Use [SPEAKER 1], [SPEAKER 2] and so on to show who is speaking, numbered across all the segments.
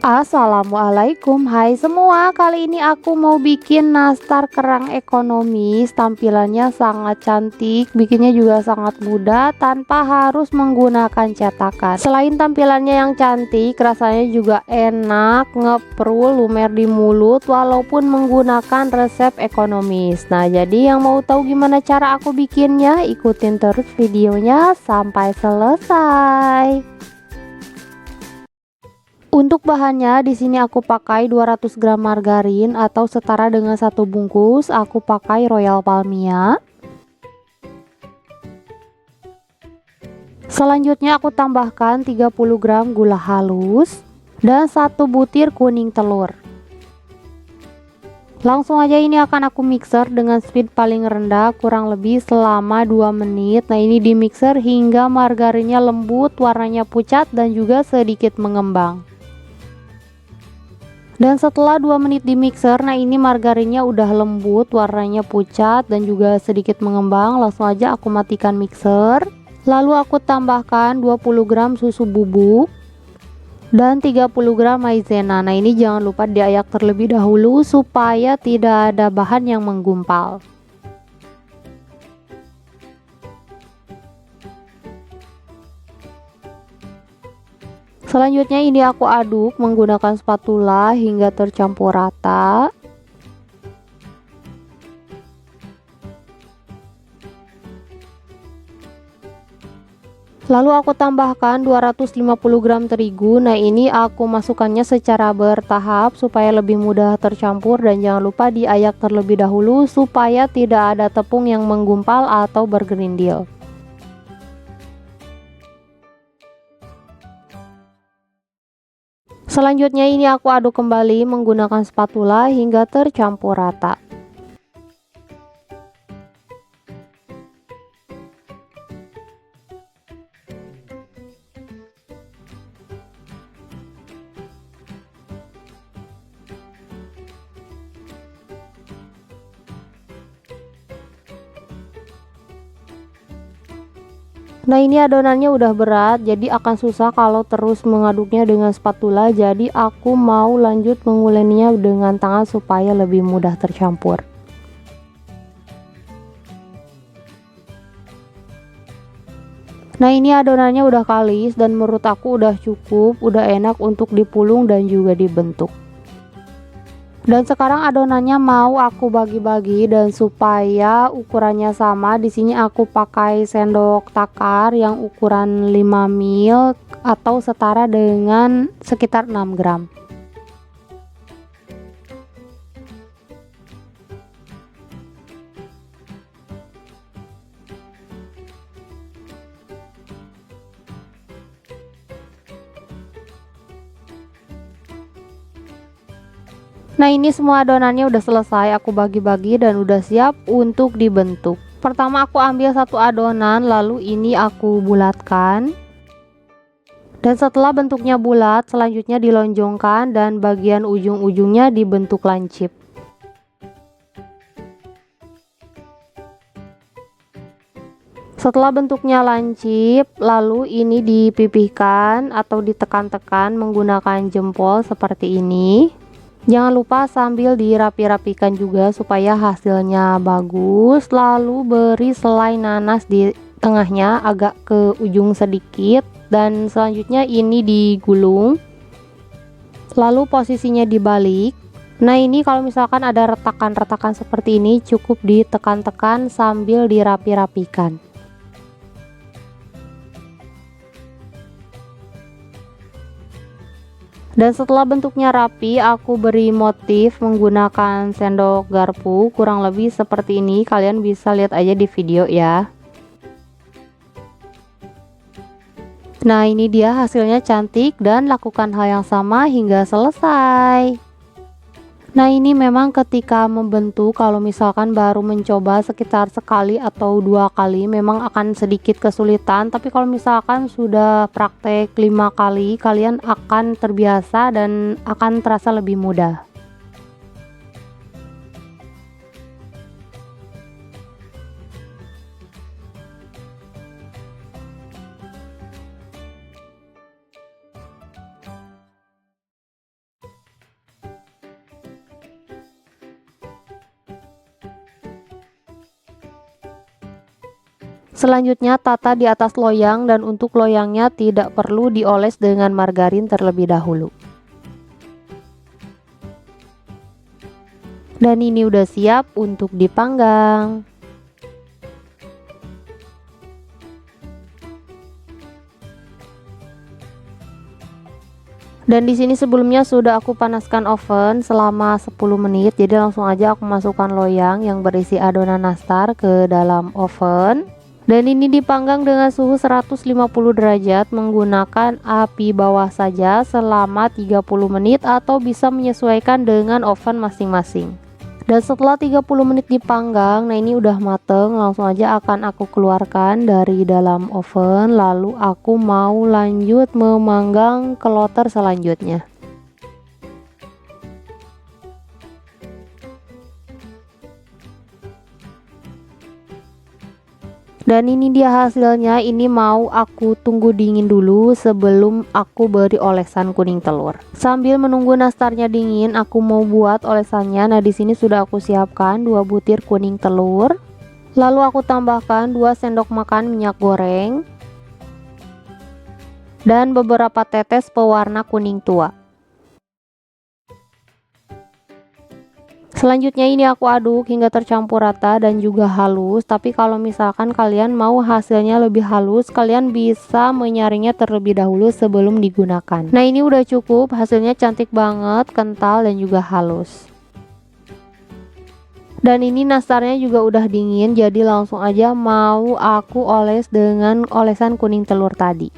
[SPEAKER 1] Assalamualaikum, hai semua. Kali ini aku mau bikin nastar kerang ekonomis. Tampilannya sangat cantik, bikinnya juga sangat mudah tanpa harus menggunakan cetakan. Selain tampilannya yang cantik, rasanya juga enak, ngeprul, lumer di mulut walaupun menggunakan resep ekonomis. Nah, jadi yang mau tahu gimana cara aku bikinnya, ikutin terus videonya sampai selesai. Untuk bahannya di sini aku pakai 200 gram margarin atau setara dengan satu bungkus. Aku pakai Royal Palmia. Selanjutnya aku tambahkan 30 gram gula halus dan 1 butir kuning telur. Langsung aja ini akan aku mixer dengan speed paling rendah kurang lebih selama 2 menit. Nah, ini di mixer hingga margarinnya lembut, warnanya pucat dan juga sedikit mengembang. Dan setelah 2 menit di mixer, nah ini margarinnya udah lembut, warnanya pucat dan juga sedikit mengembang. Langsung aja aku matikan mixer. Lalu aku tambahkan 20 gram susu bubuk dan 30 gram maizena. Nah, ini jangan lupa diayak terlebih dahulu supaya tidak ada bahan yang menggumpal. Selanjutnya ini aku aduk menggunakan spatula hingga tercampur rata. Lalu aku tambahkan 250 gram terigu. Nah, ini aku masukkannya secara bertahap supaya lebih mudah tercampur dan jangan lupa diayak terlebih dahulu supaya tidak ada tepung yang menggumpal atau bergerindil. Selanjutnya ini aku aduk kembali menggunakan spatula hingga tercampur rata. Nah, ini adonannya udah berat, jadi akan susah kalau terus mengaduknya dengan spatula. Jadi aku mau lanjut menguleninya dengan tangan supaya lebih mudah tercampur. Nah, ini adonannya udah kalis dan menurut aku udah cukup, udah enak untuk dipulung dan juga dibentuk. Dan sekarang adonannya mau aku bagi-bagi dan supaya ukurannya sama, di sini aku pakai sendok takar yang ukuran 5 ml atau setara dengan sekitar 6 gram. Nah, ini semua adonannya udah selesai aku bagi-bagi dan udah siap untuk dibentuk. Pertama aku ambil satu adonan, lalu ini aku bulatkan. Dan setelah bentuknya bulat, selanjutnya dilonjongkan dan bagian ujung-ujungnya dibentuk lancip. Setelah bentuknya lancip, lalu ini dipipihkan atau ditekan-tekan menggunakan jempol seperti ini. Jangan lupa sambil dirapi-rapikan juga supaya hasilnya bagus. Lalu beri selai nanas di tengahnya agak ke ujung sedikit dan selanjutnya ini digulung. Lalu posisinya dibalik. Nah, ini kalau misalkan ada retakan-retakan seperti ini cukup ditekan-tekan sambil dirapi-rapikan. Dan setelah bentuknya rapi, aku beri motif menggunakan sendok garpu kurang lebih seperti ini. Kalian bisa lihat aja di video ya. Nah, ini dia hasilnya cantik dan lakukan hal yang sama hingga selesai. Nah, ini memang ketika membentuk kalau misalkan baru mencoba sekitar sekali atau 2 kali memang akan sedikit kesulitan, tapi kalau misalkan sudah praktek 5 kali kalian akan terbiasa dan akan terasa lebih mudah. Selanjutnya tata di atas loyang, dan untuk loyangnya tidak perlu dioles dengan margarin terlebih dahulu. Dan ini udah siap untuk dipanggang. Dan di sini sebelumnya sudah aku panaskan oven selama 10 menit. Jadi langsung aja aku masukkan loyang yang berisi adonan nastar ke dalam oven. Dan ini dipanggang dengan suhu 150 derajat menggunakan api bawah saja selama 30 menit atau bisa menyesuaikan dengan oven masing-masing. Dan setelah 30 menit dipanggang, nah ini udah mateng, langsung aja akan aku keluarkan dari dalam oven. Lalu aku mau lanjut memanggang kloter selanjutnya. Dan ini dia hasilnya. Ini mau aku tunggu dingin dulu sebelum aku beri olesan kuning telur. Sambil menunggu nastarnya dingin, aku mau buat olesannya. Nah, di sini sudah aku siapkan 2 butir kuning telur. Lalu aku tambahkan 2 sendok makan minyak goreng dan beberapa tetes pewarna kuning tua. Selanjutnya ini aku aduk hingga tercampur rata dan juga halus. Tapi kalau misalkan kalian mau hasilnya lebih halus, kalian bisa menyaringnya terlebih dahulu sebelum digunakan. Nah, ini udah cukup, hasilnya cantik banget, kental dan juga halus. Dan ini nastarnya juga udah dingin, jadi langsung aja mau aku oles dengan olesan kuning telur tadi.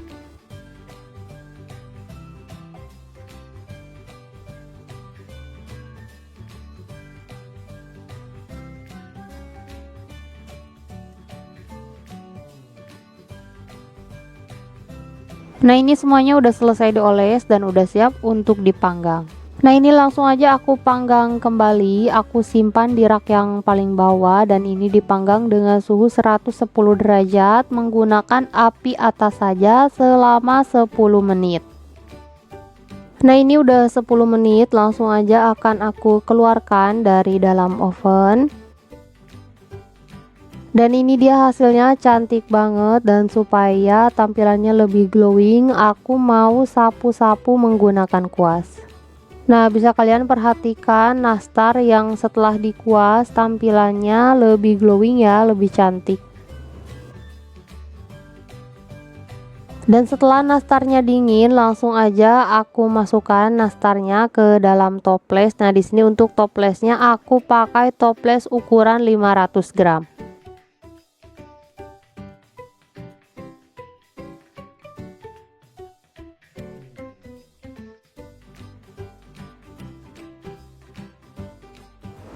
[SPEAKER 1] Nah, ini semuanya udah selesai dioles dan udah siap untuk dipanggang. Nah, ini langsung aja aku panggang kembali. Aku simpan di rak yang paling bawah dan ini dipanggang dengan suhu 110 derajat menggunakan api atas saja selama 10 menit. Nah, ini udah 10 menit, langsung aja akan aku keluarkan dari dalam oven. Dan ini dia hasilnya, cantik banget. Dan supaya tampilannya lebih glowing, aku mau sapu-sapu menggunakan kuas. Nah, bisa kalian perhatikan nastar yang setelah dikuas tampilannya lebih glowing ya, lebih cantik. Dan setelah nastarnya dingin, langsung aja aku masukkan nastarnya ke dalam toples. Nah, di sini untuk toplesnya aku pakai toples ukuran 500 gram.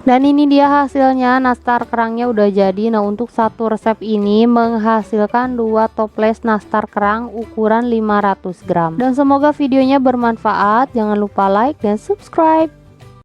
[SPEAKER 1] Dan ini dia hasilnya, nastar kerangnya udah jadi. Nah, untuk satu resep ini menghasilkan 2 toples nastar kerang ukuran 500 gram. Dan semoga videonya bermanfaat. Jangan lupa like dan subscribe.